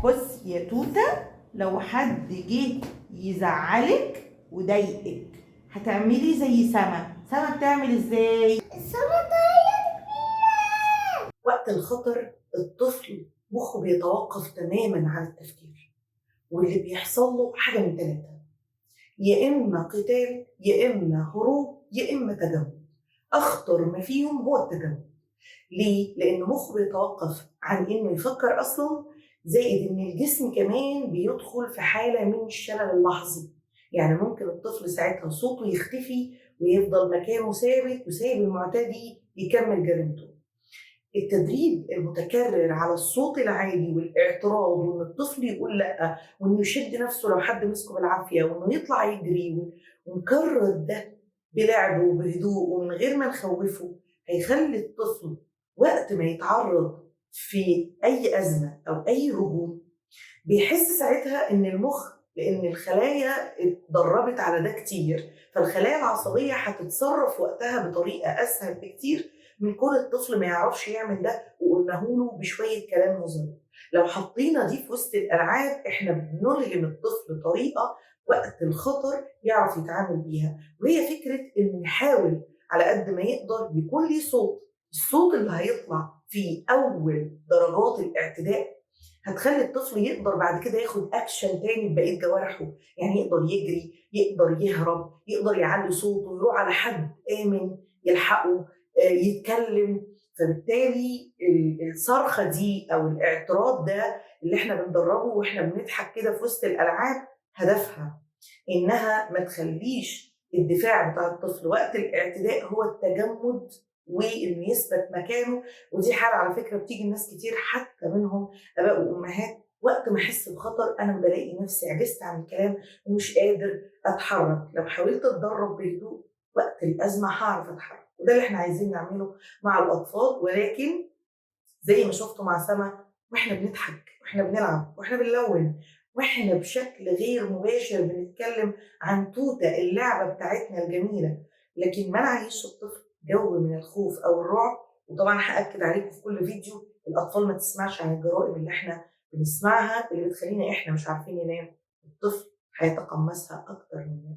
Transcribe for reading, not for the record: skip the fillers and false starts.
بص يا توتة، لو حد جه يزعلك وضايقك هتعملي زي سما بتعمل ازاي؟ وقت الخطر الطفل مخه بيتوقف تماما عن التفكير، واللي بيحصل له حاجة من ثلاثة: يا إما قتال، يا إما هروب، يا إما تجمد. أخطر ما فيهم هو التجمد. ليه؟ لأن مخه بيتوقف عن إنه يفكر أصلا، زائد إن الجسم كمان بيدخل في حالة من الشلل اللحظي. يعني ممكن الطفل ساعتها صوته يختفي ويفضل مكانه ثابت وسايب المعتدي يكمل جريمته. التدريب المتكرر على الصوت العالي والاعتراض، وإن الطفل يقول لأ، وإنه يشد نفسه لو حد مسكه بالعافية، وإنه يطلع يجري، ونكرر ده بلعب وبهدوء ومن غير ما نخوفه، هيخلي الطفل وقت ما يتعرض في أي أزمة أو أي هجوم بيحس ساعتها إن المخ، لأن الخلايا اتدربت على ده كتير، فالخلايا العصبية هتتصرف وقتها بطريقة أسهل بكتير من كون الطفل ما يعرفش يعمل ده وقلناه له بشوية كلام نظري. لو حطينا دي في وسط الألعاب إحنا بنلهم الطفل طريقة وقت الخطر يعرف يتعامل بيها، وهي فكرة إنه يحاول على قد ما يقدر يكون ليه صوت. الصوت اللي هيطلع في أول درجات الاعتداء هتخلي الطفل يقدر بعد كده ياخد اكشن تاني ببقيه جوارحه، يعني يقدر يجري، يقدر يهرب، يقدر يعلي صوته، يروح على حد امن يلحقه، يتكلم. فبالتالي الصرخه دي او الاعتراض ده اللي احنا بندربه واحنا بنضحك كده في وسط الالعاب، هدفها انها ما تخليش الدفاع بتاع الطفل وقت الاعتداء هو التجمد وانه يثبت مكانه. ودي حاله على فكره بتيجي الناس كتير حتى منهم اباء وامهات، وقت ما احس بخطر انا بلاقي نفسي عجزت عن الكلام ومش قادر اتحرك. لو حاولت اتدرب بهدوء وقت الازمه هعرف اتحرك، وده اللي احنا عايزين نعمله مع الاطفال. ولكن زي ما شفتوا مع سما، واحنا بنضحك واحنا بنلعب واحنا بنلون واحنا بشكل غير مباشر بنتكلم عن توتة اللعبة بتاعتنا الجميلة، لكن ما نعيش الطفل جو من الخوف او الرعب. وطبعا هأكد عليكم في كل فيديو الأطفال ما تسمعش عن الجرائم اللي احنا بنسمعها اللي بتخلينا احنا مش عارفين ننام، الطفل هيتقمصها أكتر مننا.